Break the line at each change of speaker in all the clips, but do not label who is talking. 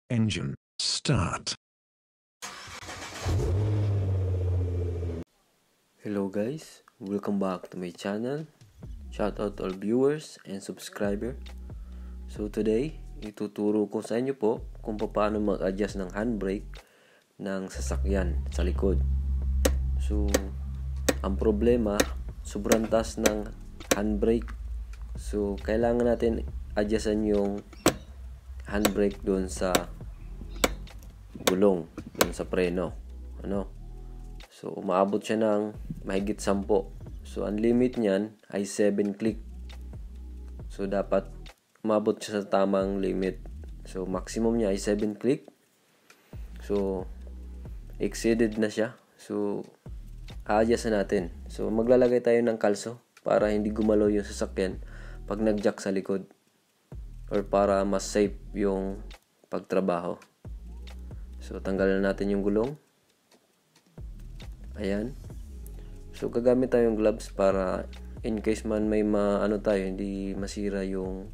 Engine start.
Hello guys, welcome back to my channel. Shout out to all viewers and subscriber. So today, ituturo ko sa inyo po kung paano mag-adjust ng handbrake ng sasakyan sa likod. So, ang problema, sobrang taas ng handbrake. So, kailangan natin adjustan yung handbrake doon sa gulong, doon sa preno. So, umaabot siya ng mahigit 10. So, ang limit niyan ay 7 click. So, dapat umabot siya sa tamang limit. So, maximum niya ay 7 click. So, exceeded na siya. So, a-adjust natin. So, maglalagay tayo ng kalso para hindi gumalaw yung sasakyan pag nag-jack sa likod. Or para mas safe yung pagtrabaho. So, tanggalan natin yung gulong. Ayan. So, gagamit tayong gloves para in case man may hindi masira yung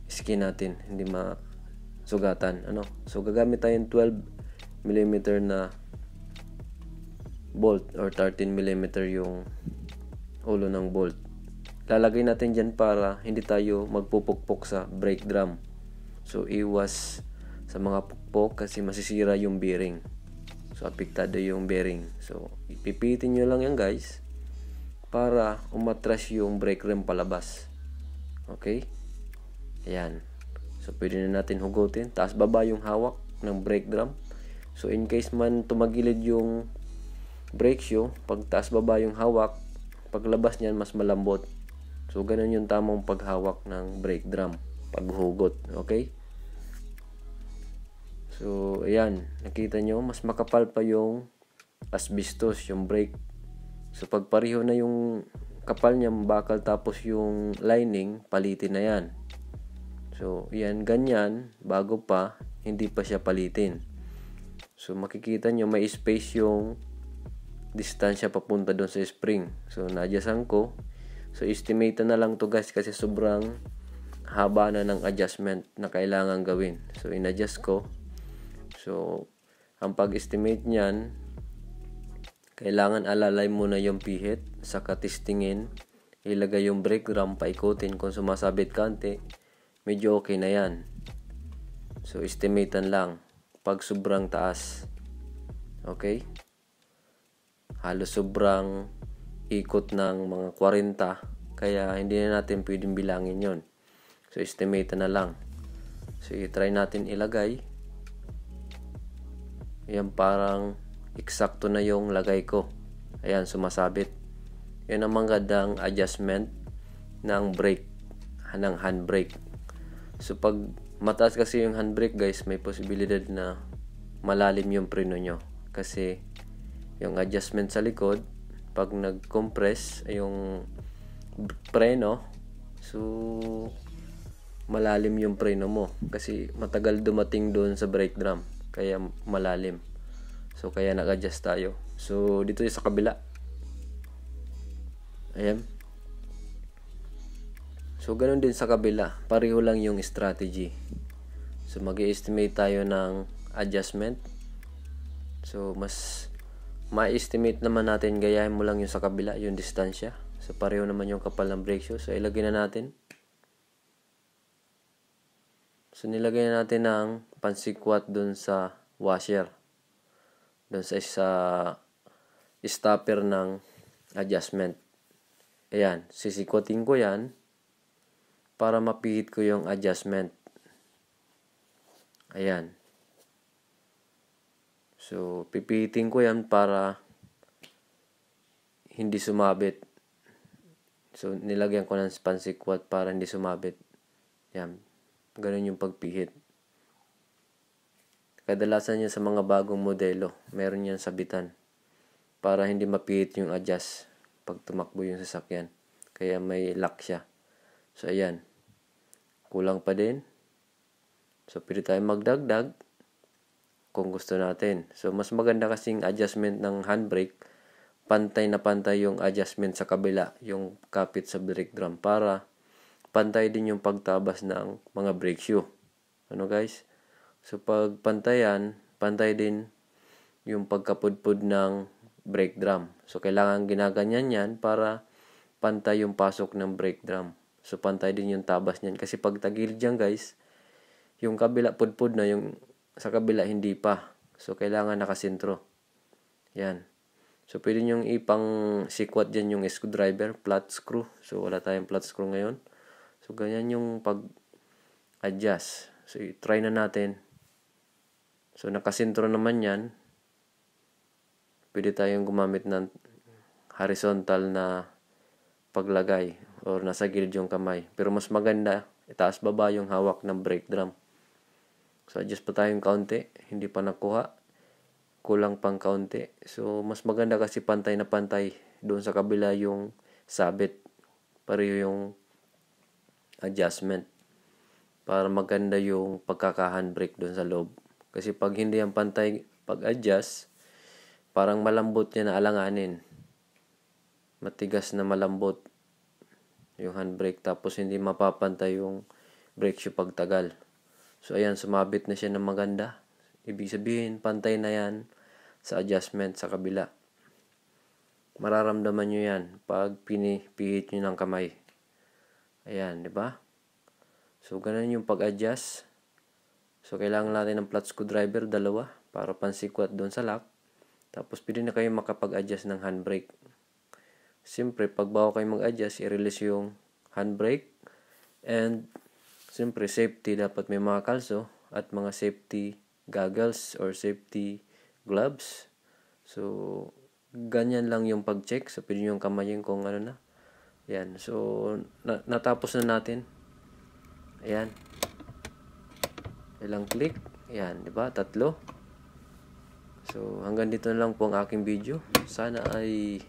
skin natin, hindi masugatan. So, gagamit tayong 12mm na bolt or 13mm yung ulo ng bolt. Lalagay natin dyan para hindi tayo magpupukpok sa brake drum. So, iwas sa mga pukpok kasi masisira yung bearing. So, apektado yung bearing. So, ipipitin nyo lang yan guys para umatras yung brake rim palabas. Okay? Ayan. So, pwede na natin hugutin. Taas baba yung hawak ng brake drum. So, in case man tumagilid yung brake shoe, pag taas baba yung hawak, paglabas niyan mas malambot. So, ganun yung tamang paghawak ng brake drum. Paghugot. Okay? So, ayan. Nakita nyo, mas makapal pa yung asbestos, yung brake. So, pag pareho na yung kapal niya, bakal tapos yung lining, palitin na yan. So, yan, ganyan, bago pa, hindi pa siya palitin. So, makikita nyo, may space yung distansya papunta doon sa spring. So, na-adjustan ko. So, estimate na lang to guys kasi sobrang haba na ng adjustment na kailangan gawin. So, in-adjust ko. So, ang pag-estimate niyan, kailangan alalay muna yung pihit, saka testingin, ilagay yung brake drum, paikutin, kung sumasabit kante, medyo okay na yan. So, estimatean lang, pag sobrang taas, okay? Halos sobrang ikot ng mga 40, kaya hindi na natin pwedeng bilangin yon. So, estimatean na lang. So, i-try natin ilagay. Yan, parang eksakto na yung lagay ko. Ayan, sumasabit. Yan ang magandang adjustment ng brake, ng handbrake. So, pag mataas kasi yung handbrake guys, may posibilidad na malalim yung preno nyo. Kasi yung adjustment sa likod, pag nag-compress yung preno, so malalim yung preno mo. Kasi matagal dumating doon sa brake drum. Kaya malalim. So, kaya nag-adjust tayo. So, dito sa kabila. Ayan. So, ganun din sa kabila. Pareho lang yung strategy. So, mag-estimate tayo ng adjustment. So, mas ma-estimate naman natin, gayahin mo lang yung sa kabila, yung distansya. So, pareho naman yung kapal ng brake shoe. So, ilagay na natin. So, nilagay na natin ng pansikwat dun sa washer. Dun sa stopper ng adjustment. Ayan, sisikwatin ko yan para mapihit ko yung adjustment. Ayan. So, pipihitin ko yan para hindi sumabit. So, nilagyan ko ng pansikwat para hindi sumabit. Ayan. Ganun yung pagpihit. Kadalasan yan sa mga bagong modelo, meron yan sabitan para hindi mapihit yung adjust pag tumakbo yung sasakyan. Kaya may lock siya. So, ayan. Kulang pa din. So, pwede tayo magdagdag kung gusto natin. So, mas maganda kasing adjustment ng handbrake, pantay na pantay yung adjustment sa kabila, yung kapit sa brake drum, para pantay din yung pagtabas ng mga brake shoe. Guys? So pag pantayan, pantay din yung pagkapudpud ng brake drum. So kailangan ginaganyan yan para pantay yung pasok ng brake drum. So pantay din yung tabas niyan. Kasi pag tagilid dyan guys, yung kabila pudpud na, yung sa kabila hindi pa. So kailangan nakasentro. Yan. So pwede nyong ipang sikwat dyan yung screwdriver, flat screw. So wala tayong flat screw ngayon. So ganyan yung pag-adjust. So try na natin. So nakasentro naman yan. Pwede tayong gumamit ng horizontal na paglagay or nasa gilid yung kamay. Pero mas maganda, itaas baba yung hawak ng brake drum. So adjust pa tayong kaunti, hindi pa nakuha. Kulang pang kaunti. So mas maganda kasi pantay na pantay doon sa kabila yung sabit. Pareho yung adjustment para maganda yung pagkaka-handbrake doon sa loob. Kasi pag hindi yan pantay pag-adjust, parang malambot niya na alanganin. Matigas na malambot yung handbrake, tapos hindi mapapantay yung brake shoe pagtagal. So ayan, sumabit na siya ng maganda. Ibig sabihin, pantay na yan sa adjustment sa kabila. Mararamdaman nyo yan pag pinipihit nyo ng kamay. Ayan, di ba? So ganun yung pag-adjust. So kailangan natin ng flat screwdriver, 2 para pansikwat doon sa lock. Tapos pwede na kayo makapag-adjust ng handbrake. Siyempre, pag bago kayo mag-adjust, i-release yung handbrake. And siyempre, safety, dapat may mga kalso at mga safety goggles or safety gloves. So ganyan lang yung pag-check. So pwede yung kamayin kung ano na. Ayan. So natapos na natin. Ayan. Ilang click. Ayan, di ba? 3. So hanggang dito na lang po ang aking video. Sana ay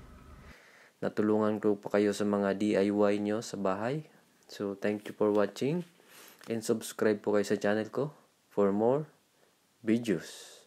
natulungan ko pa kayo sa mga DIY nyo sa bahay. So thank you for watching. And subscribe po kayo sa channel ko for more videos.